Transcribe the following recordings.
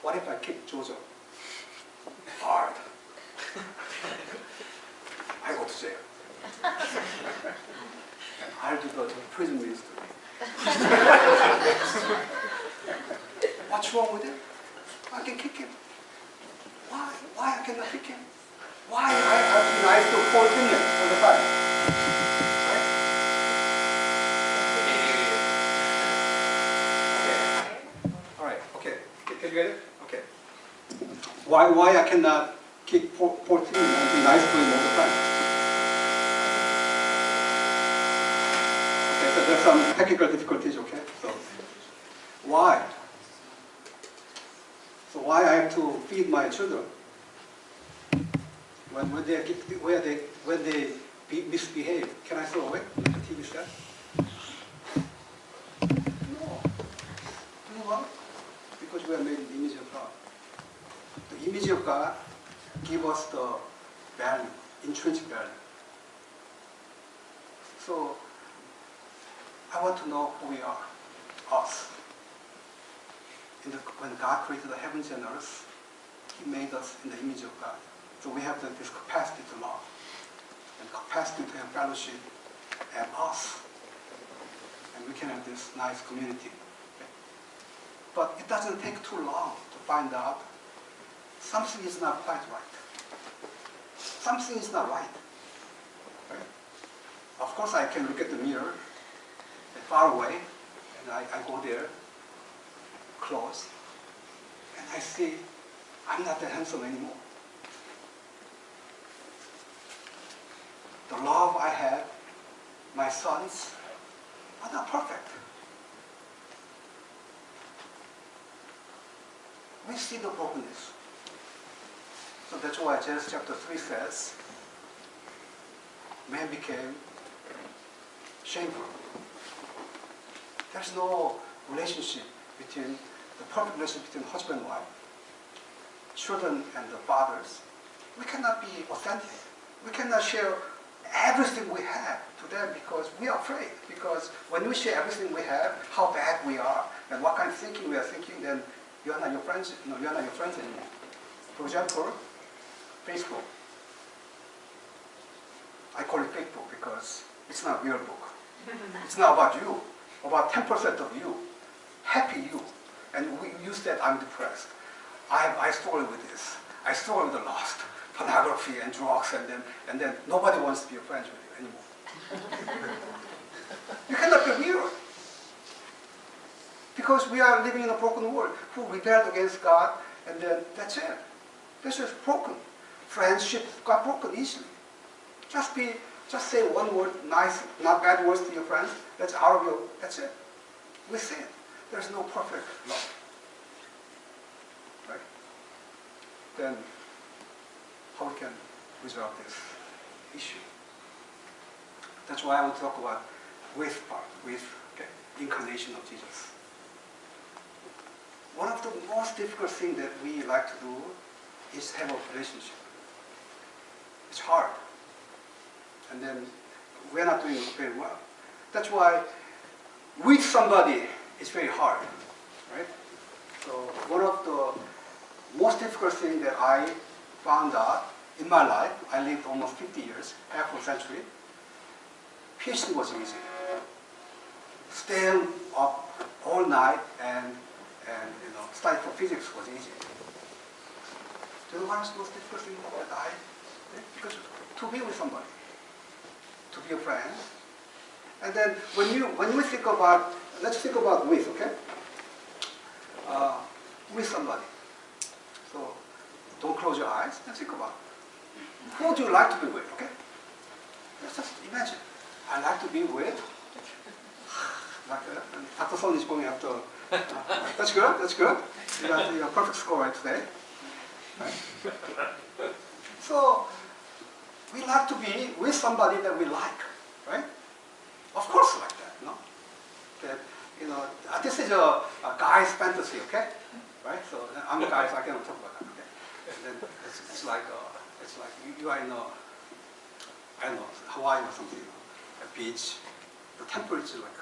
What if I kick Jojo hard? I go to jail. And I'll be the prison minister. What's wrong with him? I can kick him. Why? Why I cannot kick him? Why I have to be nice to 14 years all the time? Right? Okay. All right. Okay. Can you get it? Okay. Why I cannot kick 14 and be nice to him all the time? Okay. So there's some technical difficulties. Okay. So why? So why I have to feed my children? When they misbehave, can I throw away like the TV set? No. You know what? Because we are made in the image of God. The image of God gives us the value, intrinsic value. So I want to know who we are, us. When God created the heavens and earth, He made us in the image of God. So we have this capacity to love, and capacity to have fellowship, and us. And we can have this nice community. Okay? But it doesn't take too long to find out something is not quite right. Something is not right. Okay? Of course, I can look at the mirror far away, and I go there, close, and I see I'm not that handsome anymore. The love I have, my sons, are not perfect. We see the brokenness. So that's why Genesis chapter 3 says, man became shameful. There's no relationship between the perfect relationship between husband and wife, children and the fathers. We cannot be authentic. We cannot share everything we have to them because we are afraid. Because when we share everything we have, how bad we are, and what kind of thinking we are thinking, then you are not your friends. You are not your friends anymore. For example, Facebook. I call it fake book because it's not a real book. It's not about you. About 10% of you, happy you. And we use that, I'm depressed. I struggle with this. I struggle with the lust, pornography and drugs, and then nobody wants to be friends with you anymore. You cannot be real. Because we are living in a broken world who rebelled against God, and then that's it. This is broken. Friendship got broken easily. Just say one word, nice, not bad words to your friends. That's out of your, that's it. We sin. There's no perfect love. Right? Then, how we can resolve this issue? That's why I want to talk about with part, with incarnation of Jesus. One of the most difficult things that we like to do is have a relationship. It's hard. And then we're not doing it very well. That's why with somebody it's very hard, right? So one of the most difficult things that I found out in my life, I lived almost 50 years, half a century. PhD was easy. Staying up all night and study for physics was easy. Do you know what was the most difficult thing that I did? Because to be with somebody, to be a friend. And then when you think about, let's think about with, okay? With somebody. So don't close your eyes and think about it. Who do you like to be with, okay? Let's just imagine. I like to be with, like Dr. Son is going after, that's good, that's good. You got your perfect score right today. Right? So, we like to be with somebody that we like, right? Of course like that, no? That, this is a guy's fantasy, okay? Right? So I'm a guy, so I cannot talk about that, okay? And then it's like you are in I don't know, Hawaii or something, a beach. The temperature is like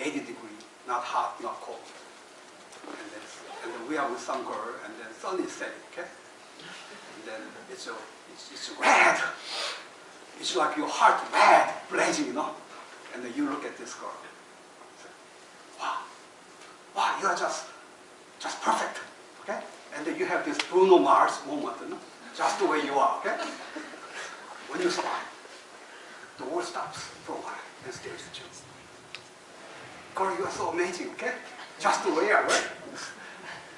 80 degrees, not hot, not cold. And the we are with some girl, and then sun is setting, okay? And then it's red. It's like your heart red, blazing, you know? And then you look at this girl. Say, wow, you are just perfect, okay? And then you have this Bruno Mars moment, you know? Just the way you are, okay? When you smile, the world stops for a while and stares at you. Girl, you are so amazing, okay? Just the way you are, right?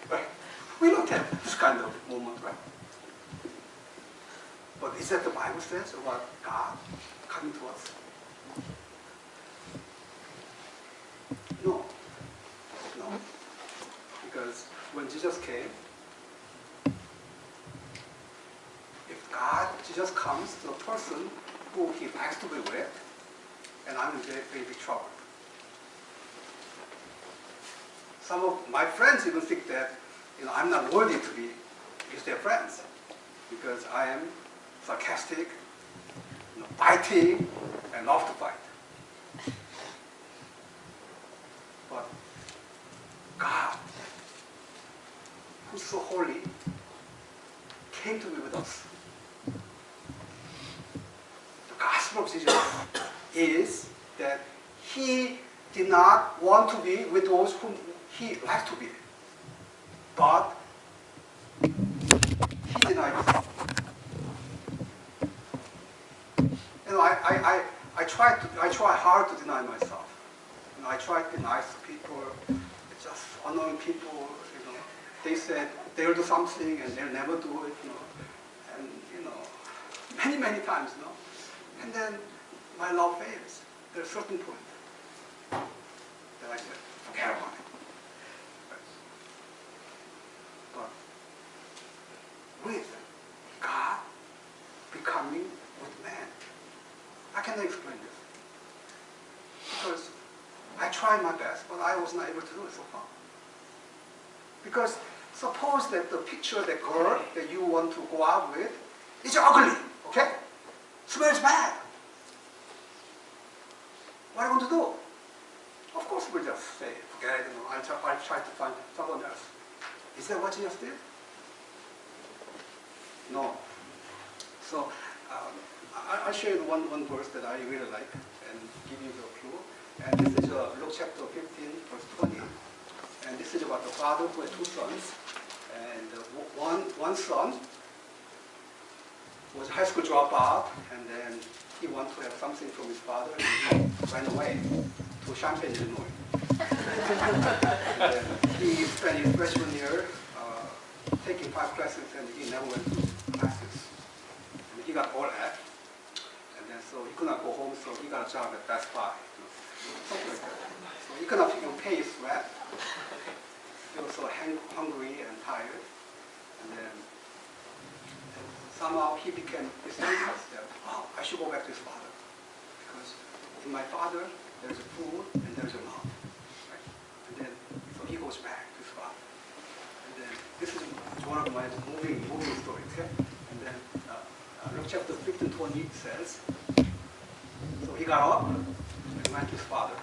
Right? We look at this kind of moment, right? But is that the Bible says about God coming to us? No. Because when Jesus came, if Jesus comes to a person who he likes to be with, and I'm in very, very big trouble. Some of my friends even think that, I'm not worthy to be their friends because I am sarcastic, biting, and love to fight. But God, who's so holy, came to be with us. The gospel of Jesus is that he did not want to be with those whom he liked to be. But he denied himself. I try hard to deny myself. I try to be nice to people, just unknowing people. They said they'll do something and they'll never do it. And many times. And then my love fails. There's a certain point that I said, forget about it. But with God becoming with man, I cannot explain this. Because I tried my best, but I was not able to do it so far. Because suppose that the picture, the girl that you want to go out with is ugly, okay? Smells bad. What are you going to do? Of course we'll just say, forget it, I'll try to find someone else. Is that what Jesus did? No. So, I'll show you one verse that I really like and give you the clue. And this is Luke chapter 15, verse 20. And this is about the father who had two sons. And one son was a high school dropout, and then he wanted to have something from his father, and he ran away to Champaign, Illinois. And then he spent his freshman year taking 5 classes, and he never went to classes. And he got all F. And then so he could not go home, so he got a job at Best Buy. Something like that. So he could not pay his rent. He was so hungry and tired. And then somehow he became disinterested that, I should go back to his father. Because in my father, there's a food and there's a love. Right? And then, so he goes back to his father. And then, this is one of my moving stories. Okay? And then, Luke chapter 15:20 says, so he got up and went to his father.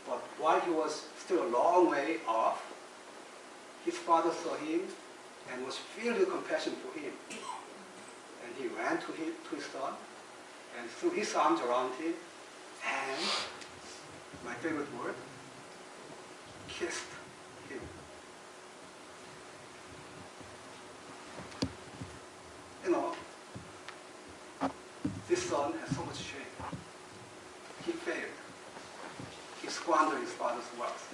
But while he was still a long way off, his father saw him and was filled with compassion for him. And he ran to his son and threw his arms around him and, my favorite word, kissed him. This son has so much shame. He failed. He squandered his father's wealth.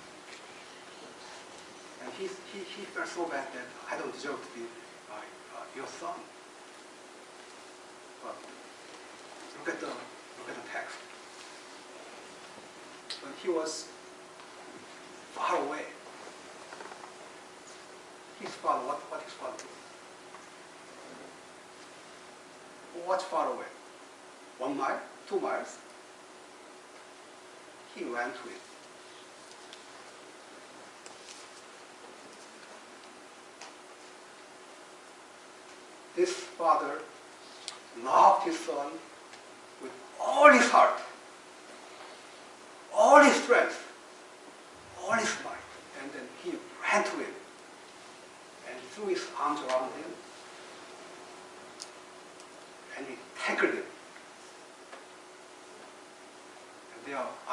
And he felt so bad that I don't deserve to be your son. But look at the text. When he was far away, his father, what his father did? What's far away? 1 mile? 2 miles? He ran to it. This father loved his son with all his heart, all his strength, all his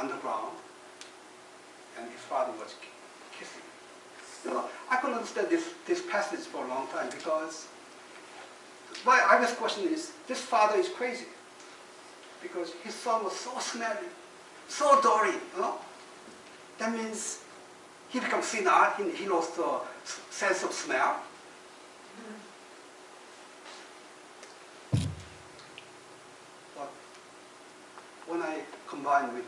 underground, and his father was kissing. I couldn't understand this passage for a long time because my obvious question is, this father is crazy because his son was so smelly, so dirty. That means he becomes senile, he lost the sense of smell. But when I combine with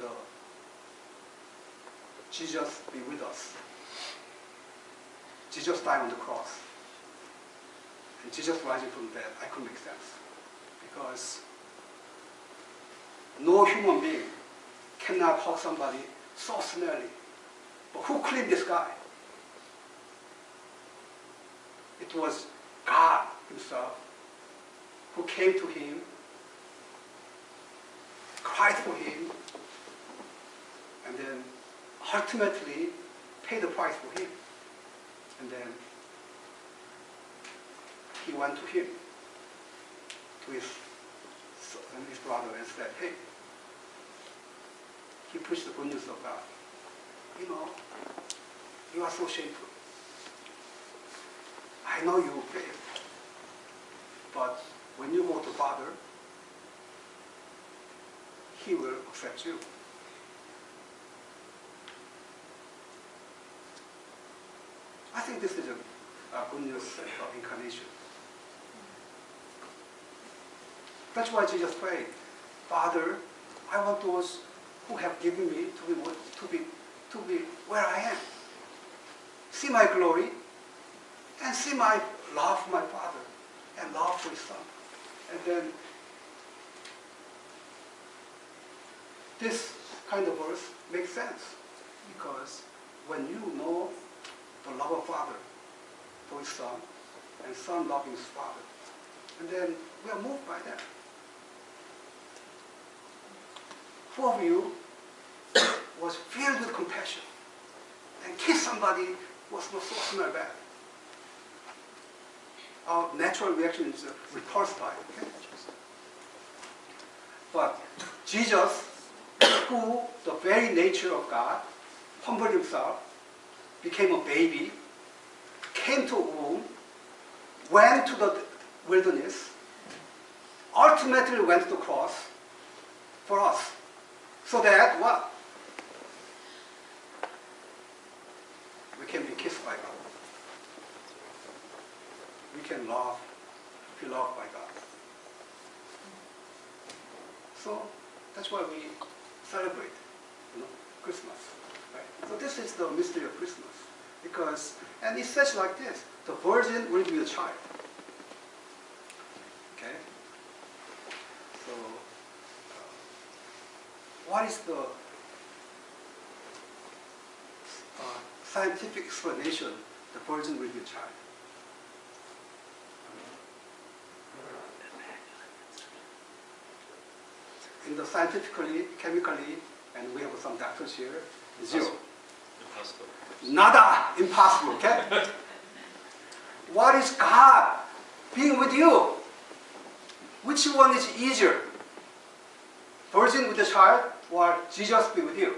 Jesus be with us, Jesus died on the cross, and Jesus rising from the dead, I could make sense. Because no human being cannot hug somebody so smelly. But who cleaned this guy? It was God himself who came to him, cried for him, and then ultimately paid the price for him. And then he went to him, to his brother, and said, hey, he preached the good news of God. You are so shameful. I know you will fail. But when you go to Father, he will accept you. I think this is a good news of incarnation. That's why Jesus prayed, Father, I want those who have given me to be where I am. See my glory and see my love for my Father and love for his Son. And then this kind of verse makes sense because when you know the love of Father for his Son and Son loving his Father, and then we are moved by that. Who of you was filled with compassion and kissed somebody who was not so smell bad? Our natural reaction is repulsed by it. Okay? But Jesus, who the very nature of God, humbled himself, became a baby, came to a womb, went to the wilderness, ultimately went to the cross for us. So that what? We can be kissed by God. We can be loved by God. So that's why we celebrate, Christmas. Right? So this is the mystery of Christmas. And it says like this, the virgin will be a child. Okay? So, what is the scientific explanation the virgin will be a child? In the scientifically, chemically, and we have some doctors here, zero. Impossible. Nada, impossible, okay? What is God being with you? Which one is easier? Virgin with the child or Jesus be with you?